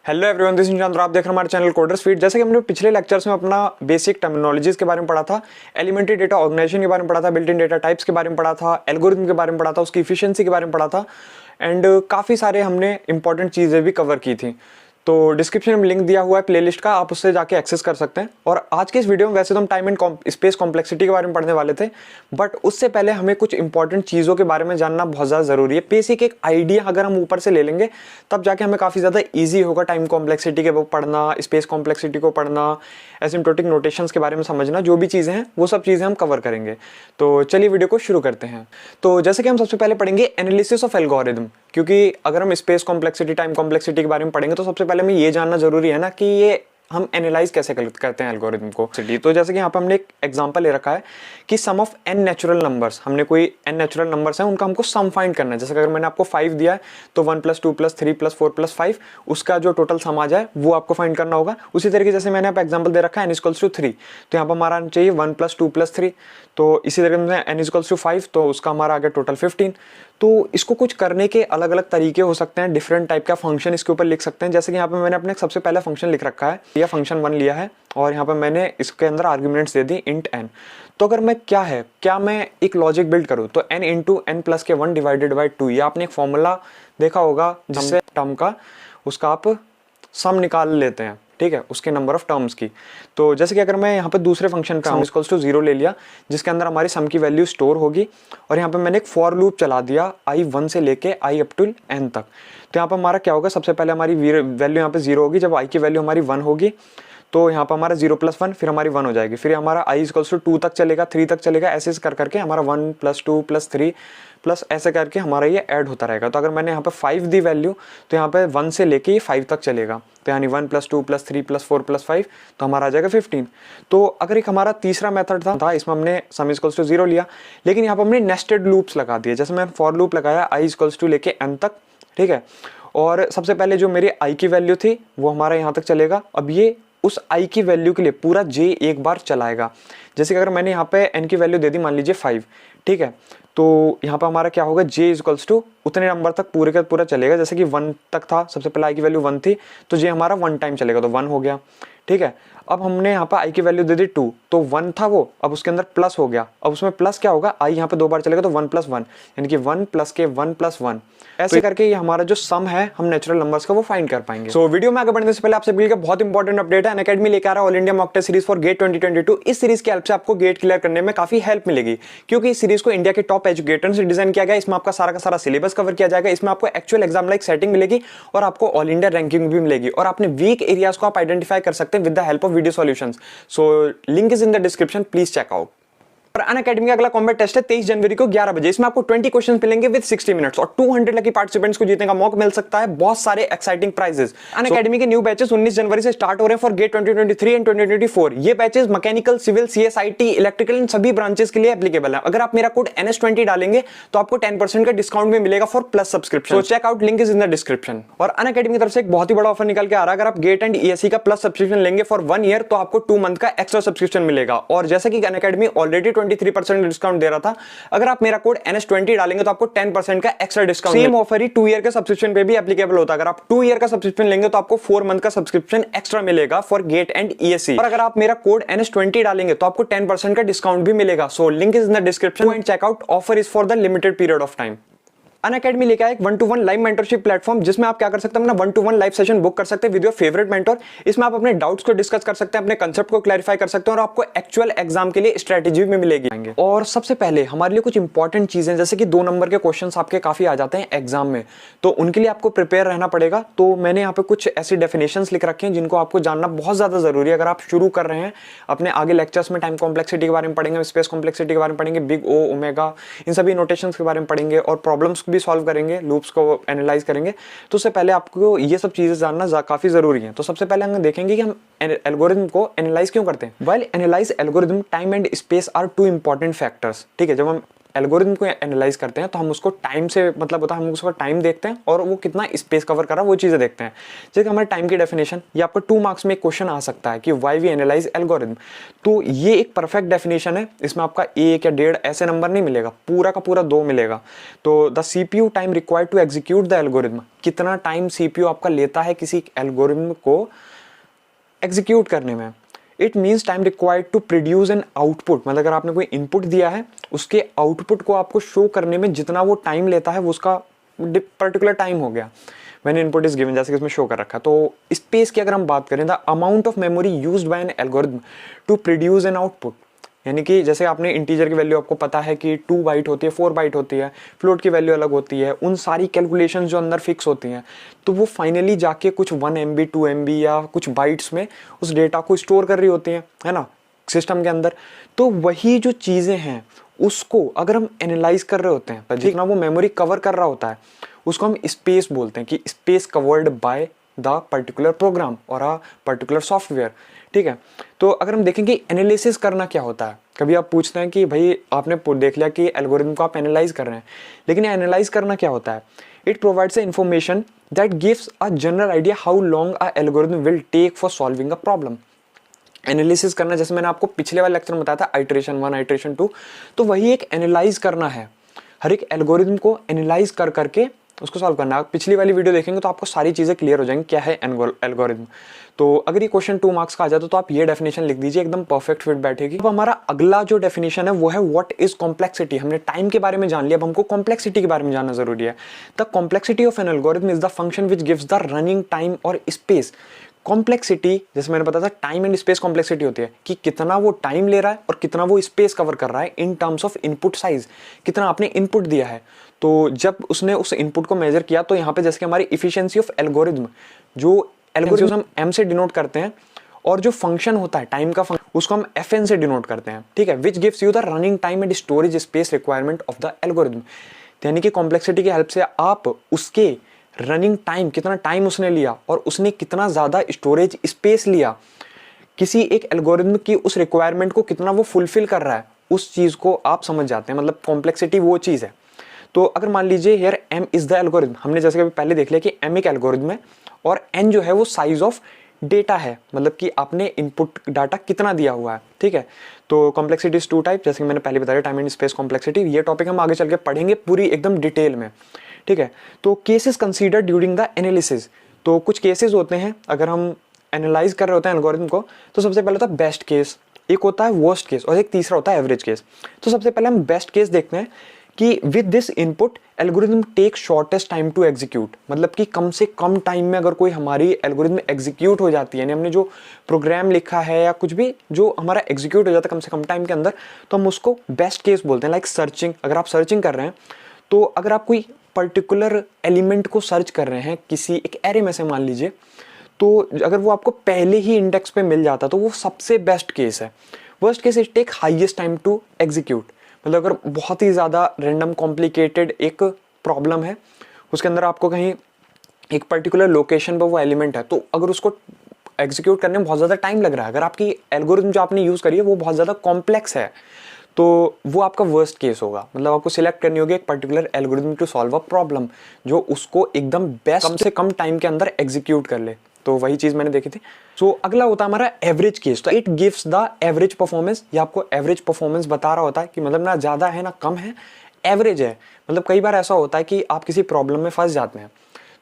Hello everyone, this is चंद्र। आप देख रहे हैं हमारे चैनल कोडर्स फीड। जैसे कि हमने पिछले लेक्चर्स में अपना बेसिक टर्मिनोलॉजीज के बारे में पढ़ा था, एलिमेंट्री डेटा ऑर्गेनाइजेशन के बारे में पढ़ा था, बिल्ट इन डेटा टाइप्स के बारे में पढ़ा था, एल्गोरिथम के बारे में पढ़ा था, उसकी इफिशिएंसी के बारे में पढ़ा था एंड काफ़ी सारे हमने इंपॉर्टेंट चीज़ें भी कवर की थी। तो डिस्क्रिप्शन में लिंक दिया हुआ है प्लेलिस्ट का, आप उससे जाके एक्सेस कर सकते हैं। और आज के इस वीडियो में वैसे तो हम टाइम एंड स्पेस कॉम्प्लेक्सिटी के बारे में पढ़ने वाले थे, बट उससे पहले हमें कुछ इंपॉर्टेंट चीज़ों के बारे में जानना बहुत ज़्यादा ज़रूरी है। बेसिक एक आइडिया अगर हम ऊपर से ले लेंगे तब जाके हमें काफ़ी ज़्यादा ईजी होगा टाइम कॉम्प्लेक्सिटी के वो पढ़ना, स्पेस कॉम्प्लेक्सिटी को पढ़ना, एसिम्प्टोटिक नोटेशंस के बारे में समझना, जो भी चीज़ें हैं वो सब चीज़ें हम कवर करेंगे। तो चलिए वीडियो को शुरू करते हैं। तो जैसे कि हम सबसे पहले पढ़ेंगे एनालिसिस ऑफ एल्गोरिथम, क्योंकि अगर हम स्पेस कॉम्प्लेक्सिटी, टाइम कॉम्प्लेक्सिटी के बारे में पढ़ेंगे तो सबसे पहले हमें ये जानना जरूरी है ना कि ये हम एनालाइज कैसे करते हैं एल्गोरिथम को। तो जैसे कि यहाँ पे हमने एक एग्जांपल ले रखा है कि सम ऑफ n नेचुरल नंबर्स, हमने कोई n नेचुरल नंबर्स हैं उनका हमको सम फाइंड करना है। जैसे अगर मैंने आपको 5 दिया है तो 1 + 2 + 3 + 4 + 5 उसका जो टोटल सम आ जाए वो आपको फाइंड करना होगा। उसी तरीके जैसे मैंने आप एग्जाम्पल दे रखा है n = 3, तो यहाँ पर हमारा चाहिए 1 + 2 + 3। तो इसी तरीके से n = 5 तो उसका हमारा आ गया टोटल 15। तो इसको कुछ करने के अलग अलग तरीके हो सकते हैं, डिफरेंट टाइप का फंक्शन इसके ऊपर लिख सकते हैं। जैसे कि यहाँ पे मैंने अपने सबसे पहला फंक्शन लिख रखा है, यह फंक्शन 1 लिया है और यहाँ पे मैंने इसके अंदर आर्ग्यूमेंट्स दे दी int n। तो अगर मैं क्या मैं एक लॉजिक बिल्ड करूँ तो n × n + के 1 / 2, ये आपने एक फॉर्मूला देखा होगा जिससे टर्म का उसका आप सम निकाल लेते हैं, ठीक है, उसके नंबर ऑफ टर्म्स की। तो जैसे कि अगर मैं यहाँ पे दूसरे फंक्शन का सम = 0 ले लिया जिसके अंदर हमारी सम की वैल्यू स्टोर होगी और यहाँ पे मैंने एक फॉर लूप चला दिया i 1 से लेके i up to n तक। तो यहाँ पर हमारा क्या होगा, सबसे पहले हमारी वैल्यू यहाँ पे 0 होगी। जब i की वैल्यू हमारी 1 होगी तो यहाँ पर हमारा 0 + 1 फिर हमारी 1 हो जाएगी, फिर हमारा i = 2 तक चलेगा, 3 तक चलेगा, ऐसे कर करके हमारा 1 + 2 + 3 प्लस ऐसे करके हमारा ये ऐड होता रहेगा। तो अगर मैंने यहाँ पे 5 दी वैल्यू तो यहाँ पे 1 से लेके ये 5 तक चलेगा, तो यानी 1 + 2 + 3 + 4 + 5 तो हमारा आ जाएगा 15। तो अगर एक हमारा तीसरा मेथड था इसमें हमने सम = 0 लिया, लेकिन यहाँ पर हमने नेस्टेड लूप्स लगा दिए। जैसे मैं फॉर लूप लगाया i = लेके n तक, ठीक है, और सबसे पहले जो मेरी i की वैल्यू थी वो हमारा यहाँ तक चलेगा। अब ये उस i की वैल्यू के लिए पूरा j एक बार चलाएगा। जैसे कि अगर मैंने यहाँ पे n की वैल्यू दे दी मान लीजिए 5, ठीक है, तो यहाँ पर हमारा क्या होगा, j = उतने नंबर तक पूरे का पूरा चलेगा। जैसे कि 1 तक था, सबसे पहले i की वैल्यू 1 थी तो j हमारा 1 टाइम चलेगा, तो 1 हो गया, ठीक है। अब हमने यहाँ पर i की वैल्यू दे दी 2, तो 1 था वो, अब उसके अंदर प्लस हो गया। अब उसमें प्लस क्या होगा, i यहाँ पे 2 बार चलेगा तो 1 + 1 यानी कि 1 + के 1 + 1, ऐसे करके ये हमारा जो सम है हम नेचुरल नंबर्स का वो फाइंड कर पाएंगे। सो वीडियो में आगे बढ़ने से पहले आपसे बिल्कुल बहुत इंपॉर्टेंट अपडेट है। अनअकैडमी लेकर आ रहा है all India mock test series for GATE 2022। इस सीरीज की हेल्प से आपको गेट क्लियर करने में काफी हेल्प मिलेगी, क्योंकि इस सीरीज को इंडिया के टॉप एजुकेटर से डिजाइन किया गया। इसमें आपका सारा का सारा सिलेबस कवर किया जाएगा, इसमें आपको एक्चुअल एग्जाम लाइक सेटिंग मिलेगी और आपको ऑल इंडिया रैंकिंग भी मिलेगी, और अपने वीक एरियाज को आप आइडेंटिफाई कर सकते हैं with the help of video solutions. So link is in the description, please check out. और अनअकैडमी का अगला कॉम्बैट टेस्ट है 23 जनवरी को 11 बजे। इसमें आपको 20 क्वेश्चंस मिलेंगे विद 60 मिनट्स और 200 लकी पार्टिसिपेंट्स को जीतने का मौका मिल सकता है, बहुत सारे एक्साइटिंग प्राइजेस। अनअकैडमी के न्यू बैचेस 19 जनवरी से स्टार्ट हो रहे हैं फॉर गेट 2023 एंड 2024। ये batches mechanical, civil, CSIT, electrical इन सभी ब्रांचेस के लिए एप्लीकेबल है। अगर आप मेरा कोड NS20 डालेंगे तो आपको 10% का डिस्काउंट भी मिलेगा for plus subscription. So check out, link is in the description. और अनअकैडमी की तरफ से एक बहुत ही बड़ा ऑफर निकल के आ रहा है। अगर आप गेट एंड ESE का प्लस सब्सक्रिप्शन लेंगे फॉर 1 ईयर तो आपको 2 मंथ का एक्स्ट्रा सब्सक्रिप्शन मिलेगा। और जैसे कि अनअकैडमी ऑलरेडी 23% डिस्काउंट दे रहा था, अगर आप मेरा कोड NS20 डालेंगे तो आपको 10% का एक्स्ट्रा डिस्काउंट। सेम ऑफर ही 2 ईयर के सब्सक्रिप्शन पे भी एप्लीकेबल होता है। अगर आप 2 ईयर का सब्सक्रिप्शन लेंगे तो आपको 4 मंथ का सब्सक्रिप्शन एक्स्ट्रा मिलेगा फॉर गेट एंड ESE। और अगर आप मेरा कोड NS20 डालेंगे तो आपको 10% का डिस्काउंट भी मिलेगा। So link is in the description and check out. Offer is for the limited period of time. Unacademy लेकर एक 1-to-1 लाइव मेंटरशिप प्लेटफॉर्म, जिसमें आप क्या कर सकते हैं, अपना 1-to-1 लाइव सेशन बुक कर सकते हैं विद योर फेवरेट मेंटर। इसमें आप अपने डाउट्स को डिस्कस कर सकते हैं, अपने कंसेप्ट को क्लैरिफाई कर सकते हैं और आपको एक्चुअल एग्जाम के लिए स्ट्रेटेजी भी मिलेगी। और सबसे पहले हमारे लिए कुछ इंपॉर्टेंट चीजें, जैसे कि 2 नंबर के क्वेश्चन आपके काफी आ जाते हैं एग्जाम में, तो उनके लिए आपको प्रिपेयर रहना पड़ेगा। तो मैंने यहाँ पे कुछ ऐसी डेफिनेशंस लिख रखे हैं जिनको आपको जानना बहुत ज्यादा जरूरी है। अगर आप शुरू कर रहे हैं अपने आगे लेक्चर्स में, टाइम कॉम्प्लेक्सिटी के बारे में पढ़ेंगे, स्पेस कॉम्प्लेक्सिटी के बारे में पढ़ेंगे, बिग O, ओमेगा, इन सभी नोटेशंस के बारे में पढ़ेंगे और प्रॉब्लम्स भी सॉल्व करेंगे, लूप्स को एनालाइज करेंगे। तो उससे पहले आपको ये सब चीजें जानना काफी जरूरी है। तो सबसे पहले हम देखेंगे कि हम एल्गोरिथम को एनालाइज क्यों करते हैं। While analyse algorithm, time and space are 2 important factors, ठीक है। जब हम एल्गोरिथम को एनालाइज करते हैं तो हम उसको टाइम से मतलब होता है, हम उसका टाइम देखते हैं और वो कितना स्पेस कवर कर रहा है वो चीज़ें देखते हैं। जैसे हमारे टाइम की डेफिनेशन, ये आपको 2 मार्क्स में एक क्वेश्चन आ सकता है कि वाई वी एनालाइज एल्गोरिथम, तो ये एक परफेक्ट डेफिनेशन है। इसमें आपका 1 या 1.5 ऐसे नंबर नहीं मिलेगा, पूरा का पूरा 2 मिलेगा। तो the CPU time required to execute the algorithm, कितना टाइम सीपीयू आपका लेता है किसी एल्गोरिथम को एग्जीक्यूट करने में। It means time required to produce an output, मतलब अगर आपने कोई इनपुट दिया है उसके आउटपुट को आपको शो करने में जितना वो टाइम लेता है वो उसका पर्टिकुलर टाइम हो गया व्हेन इनपुट इज गिवन, जैसे कि इसमें शो कर रखा। तो स्पेस की अगर हम बात करें, the amount of memory used by an algorithm to produce an output, यानी कि जैसे आपने इंटीजर की वैल्यू आपको पता है कि 2 बाइट होती है, 4 बाइट होती है, फ्लोट की वैल्यू अलग होती है, उन सारी कैलकुलेशंस जो अंदर फिक्स होती हैं, तो वो फाइनली जाके कुछ 1 MB 2 MB या कुछ बाइट्स में उस डेटा को स्टोर कर रही होती हैं, है ना, सिस्टम के अंदर। तो वही जो चीज़ें हैं उसको अगर हम एनालाइज कर रहे होते हैं, जितना वो मेमोरी कवर कर रहा होता है उसको हम स्पेस बोलते हैं, कि space covered by the particular program और अ पर्टिकुलर सॉफ्टवेयर। ठीक है, तो अगर हम देखें कि एनालिसिस करना क्या होता है, कभी आप पूछते हैं कि भाई आपने देख लिया कि एल्गोरिथम को आप एनालाइज कर रहे हैं, लेकिन एनालाइज करना क्या होता है? It provides information that gives a general idea how long a algorithm will take for solving a problem. Analysis करना, जैसे मैंने आपको पिछले वाले लेक्चर में बताया था, आइटरेशन 1 आइटरेशन 2, तो वही एक एनालाइज करना है, हर एक एल्गोरिथम को एनालाइज कर करके उसको सॉल्व करना। आप पिछली वाली वीडियो देखेंगे तो आपको सारी चीज़ें क्लियर हो जाएंगी क्या है एल्गोरिथम। तो अगर ये क्वेश्चन 2 मार्क्स का आ जाता तो आप ये डेफिनेशन लिख दीजिए, एकदम परफेक्ट फिट बैठेगी। अब हमारा अगला जो डेफिनेशन है वो है व्हाट इज कॉम्प्लेक्सिटी। हमने टाइम के बारे में जान लिया, अब हमको कॉम्प्लेक्सिटी के बारे में जानना जरूरी है। The complexity of an algorithm is the function which gives the running time और स्पेस। कॉम्प्लेक्सिटी, जैसे मैंने बताया था, टाइम एंड स्पेस कॉम्प्लेक्सिटी होती है कि कितना वो टाइम ले रहा है और कितना वो स्पेस कवर कर रहा है in terms of input size, कितना आपने इनपुट दिया है। तो जब उसने उस इनपुट को मेजर किया तो यहाँ पे जैसे कि हमारी इफिशियंसी ऑफ एल्गोरिथम, जो एल्गोरिथम हम एम से डिनोट करते हैं, और जो फंक्शन होता है टाइम का फंक्शन उसको हम FN से डिनोट करते हैं। ठीक है, which gives you the running time and storage space requirement of the algorithm. यानी कि कॉम्प्लेक्सिटी की हेल्प से आप उसके रनिंग टाइम, कितना टाइम उसने लिया और उसने कितना ज़्यादा स्टोरेज स्पेस लिया, किसी एक एल्गोरिथम की उस रिक्वायरमेंट को कितना वो फुलफिल कर रहा है, उस चीज़ को आप समझ जाते हैं। मतलब कॉम्प्लेक्सिटी वो चीज़ है। तो अगर मान लीजिए here M is the algorithm, हमने जैसे कि पहले देख लिया कि M एक एल्गोरिथम है और N जो है वो साइज ऑफ डेटा है, मतलब कि आपने इनपुट डाटा कितना दिया हुआ है। ठीक है, तो कॉम्प्लेक्सिटी इज 2 टाइप, जैसे कि मैंने पहले बताया, टाइम एंड स्पेस कॉम्प्लेक्सिटी। ये टॉपिक हम आगे चल के पढ़ेंगे पूरी एकदम डिटेल में। ठीक है, तो cases consider during the analysis. तो कुछ केसेस होते हैं अगर हम एनालाइज कर रहे होते हैं एल्गोरिथम को, तो सबसे पहले होता है बेस्ट केस, एक होता है वर्स्ट केस और एक तीसरा होता है एवरेज केस। तो सबसे पहले हम बेस्ट केस देखते हैं कि with this input algorithm take shortest time to execute, मतलब कि कम से कम टाइम में अगर कोई हमारी एल्गोरिथम एग्जीक्यूट हो जाती है, यानी हमने जो प्रोग्राम लिखा है या कुछ भी जो हमारा एग्जीक्यूट हो जाता है कम से कम टाइम के अंदर, तो हम उसको बेस्ट केस बोलते हैं। लाइक सर्चिंग, अगर आप सर्चिंग कर रहे हैं तो अगर आप कोई पर्टिकुलर एलिमेंट को सर्च कर रहे हैं किसी एक एरे में से मान लीजिए, तो अगर वो आपको पहले ही इंडेक्स पे मिल जाता तो वो सबसे बेस्ट केस है। Worst case is take highest time to execute, मतलब अगर बहुत ही ज़्यादा रैंडम कॉम्प्लिकेटेड एक प्रॉब्लम है, उसके अंदर आपको कहीं एक पर्टिकुलर लोकेशन पर वो एलिमेंट है, तो अगर उसको एग्जीक्यूट करने में बहुत ज़्यादा टाइम लग रहा है, अगर आपकी एल्गोरिथम जो आपने यूज़ करी है वो बहुत ज़्यादा कॉम्प्लेक्स है, तो वो आपका वर्स्ट केस होगा। मतलब आपको सिलेक्ट करनी होगी एक particular algorithm to solve a problem जो उसको एकदम बेस्ट कम से कम टाइम के अंदर एग्जीक्यूट कर ले, तो वही चीज़ मैंने देखी थी। सो अगला होता है हमारा एवरेज केस। तो it gives the average performance, ये आपको एवरेज परफॉर्मेंस बता रहा होता है कि मतलब ना ज़्यादा है ना कम है, एवरेज है। मतलब कई बार ऐसा होता है कि आप किसी प्रॉब्लम में फंस जाते हैं,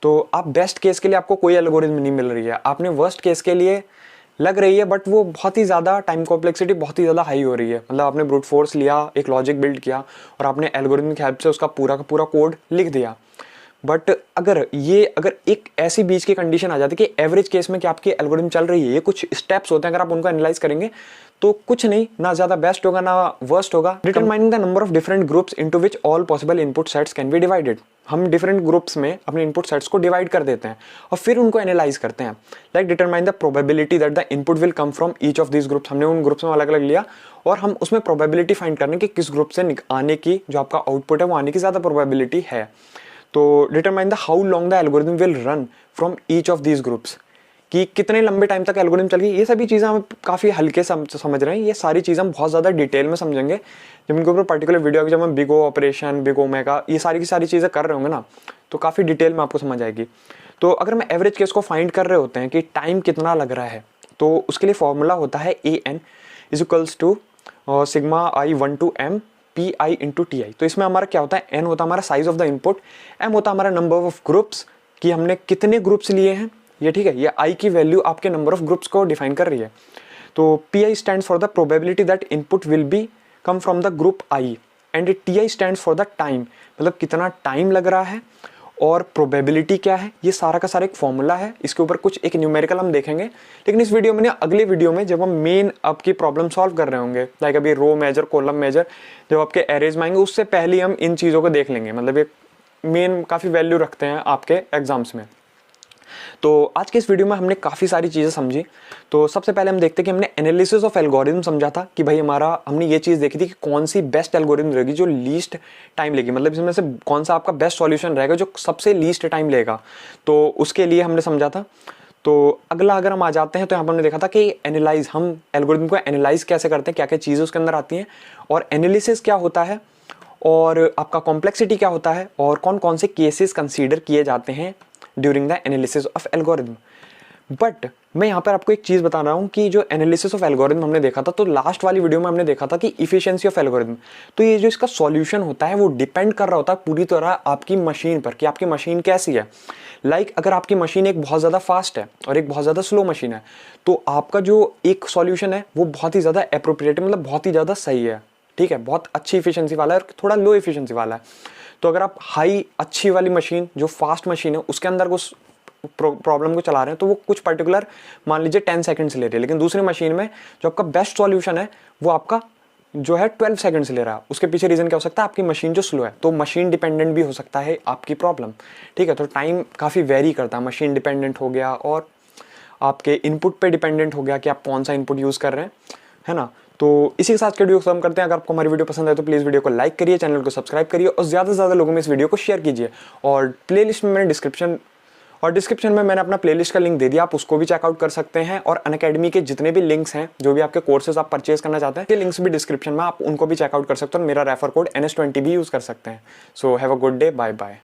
तो आप बेस्ट केस के लिए आपको कोई एल्गोरिथम नहीं मिल रही है, आपने वर्स्ट केस के लिए लग रही है, बट वो बहुत ही ज़्यादा टाइम कॉम्प्लेक्सिटी बहुत ही ज़्यादा हाई हो रही है। मतलब आपने ब्रूट फोर्स लिया, एक लॉजिक बिल्ड किया और आपने एल्गोरिथम की हेल्प से उसका पूरा का पूरा कोड लिख दिया, बट अगर एक ऐसी बीच की कंडीशन आ जाती है कि एवरेज केस में कि आपकी एल्गोरिथम चल रही है, ये कुछ स्टेप्स होते हैं, अगर आप उनको एनालाइज करेंगे तो कुछ नहीं, ना ज़्यादा बेस्ट होगा ना वर्स्ट होगा। Determining the number of different groups into which all possible input sets can be divided. हम डिफरेंट ग्रुप्स में अपने इनपुट सेट्स को डिवाइड कर देते हैं और फिर उनको एनालाइज करते हैं। Like determine the probability that the input will come from each of this groups. हमने उन ग्रुप्स में अलग अलग लिया और हम उसमें प्रोबेबिलिटी फाइंड करने की किस ग्रुप से आने की, जो आपका आउटपुट है वो आने की ज़्यादा प्रोबेबिलिटी है। तो determine the how long the algorithm will run from each of these groups, कि कितने लंबे टाइम तक एल्गोरिथम चल गई, ये सभी चीज़ें हम काफ़ी हल्के समझ रहे हैं। ये सारी चीज़ें हम बहुत ज़्यादा डिटेल में समझेंगे जब इनके ऊपर पर्टिकुलर वीडियो आएगी, जब हम big O operation, big omega, ये सारी की सारी चीज़ें कर रहे होंगे ना, तो काफ़ी डिटेल में आपको समझ आएगी। तो अगर हम एवरेज केस को फाइंड कर रहे होते हैं कि टाइम कितना लग रहा है, तो उसके लिए फॉर्मूला होता है AN is equals to sigma I1 to M PI into TI। तो इसमें हमारा क्या होता है, N होता है हमारा size of the input, M होता है हमारा नंबर ऑफ ग्रुप्स कि हमने कितने ग्रुप्स लिए हैं, ये ठीक है, ये I की वैल्यू आपके नंबर ऑफ ग्रुप्स को डिफाइन कर रही है। तो PI stands for the probability that input will be come from the group I and TI stands for the time, मतलब कितना टाइम लग रहा है और प्रोबेबिलिटी क्या है, ये सारा का सारा एक फॉर्मूला है। इसके ऊपर कुछ एक न्यूमेरिकल हम देखेंगे, लेकिन इस वीडियो में ना, अगले वीडियो में जब हम मेन आपकी प्रॉब्लम सॉल्व कर रहे होंगे, लाइक अभी रो मेजर, कॉलम मेजर, जब आपके एरेज में आएंगे, उससे पहले हम इन चीज़ों को देख लेंगे। मतलब ये मेन काफ़ी वैल्यू रखते हैं आपके एग्जाम्स में। तो आज के इस वीडियो में हमने काफ़ी सारी चीज़ें समझी। तो सबसे पहले हम देखते हैं कि हमने एनालिसिस ऑफ एल्गोरिथम समझा था कि भाई हमने ये चीज़ देखी थी कि कौन सी बेस्ट एल्गोरिथम रहेगी जो लीस्ट टाइम लेगी, मतलब इसमें से कौन सा आपका बेस्ट सॉल्यूशन रहेगा जो सबसे लीस्ट टाइम लेगा, तो उसके लिए हमने समझा था। तो अगला अगर हम आ जाते हैं तो यहाँ पर हमने देखा था कि एनालाइज, हम एल्गोरिथम को एनालाइज कैसे करते हैं, क्या क्या चीज़ें उसके अंदर आती हैं, और एनालिसिस क्या होता है, और आपका कॉम्प्लेक्सिटी क्या होता है, और कौन कौन से केसेस कंसीडर किए जाते हैं during the analysis of algorithm. But मैं यहाँ पर आपको एक चीज़ बता रहा हूँ कि जो एनालिसिस ऑफ एल्गोरिथम हमने देखा था, तो लास्ट वाली वीडियो में हमने देखा था कि इफिशिएंसी ऑफ एल्गोरिथम, तो ये जो इसका सॉल्यूशन होता है वो डिपेंड कर रहा होता है पूरी तरह आपकी मशीन पर कि आपकी मशीन कैसी है। लाइक अगर आपकी मशीन एक बहुत ज़्यादा फास्ट है और एक बहुत ज़्यादा स्लो मशीन है, तो आपका जो एक सॉल्यूशन है वो बहुत ही ज़्यादा एप्रोप्रिएट, मतलब बहुत ही ज़्यादा सही है, ठीक है, बहुत अच्छी इफिशिएंसी वाला है और थोड़ा लो इफिशिएंसी वाला है। तो अगर आप हाई अच्छी वाली मशीन, जो फास्ट मशीन है, उसके अंदर उस प्रॉब्लम को चला रहे हैं, तो वो कुछ पर्टिकुलर मान लीजिए 10 सेकंड्स ले रही है, लेकिन दूसरी मशीन में जो आपका बेस्ट सॉल्यूशन है वो आपका जो है 12 सेकंड्स ले रहा है। उसके पीछे रीज़न क्या हो सकता है, आपकी मशीन जो स्लो है। तो मशीन डिपेंडेंट भी हो सकता है आपकी प्रॉब्लम, ठीक है। तो टाइम काफ़ी वेरी करता है, मशीन डिपेंडेंट हो गया और आपके इनपुट पे डिपेंडेंट हो गया कि आप कौन सा इनपुट यूज़ कर रहे हैं, है ना। तो इसी के साथ के वीडियो खत्म करते हैं। अगर आपको हमारी वीडियो पसंद आए तो प्लीज़ वीडियो को लाइक करिए, चैनल को सब्सक्राइब करिए और ज़्यादा से ज़्यादा लोगों में इस वीडियो को शेयर कीजिए। और प्लेलिस्ट में मैंने डिस्क्रिप्शन में मैंने अपना प्लेलिस्ट का लिंक दे दिया, आप उसको भी चेकआउट कर सकते हैं। और अनअकैडमी के जितने भी लिंक्स हैं, जो भी आपके कोर्सेज आप परचेज करना चाहते हैं, ये लिंक्स भी डिस्क्रिप्शन में, आप उनको भी चेकआउट कर सकते हो और मेरा रेफर कोड NS20 भी यूज़ कर सकते हैं। So have a good day, bye bye.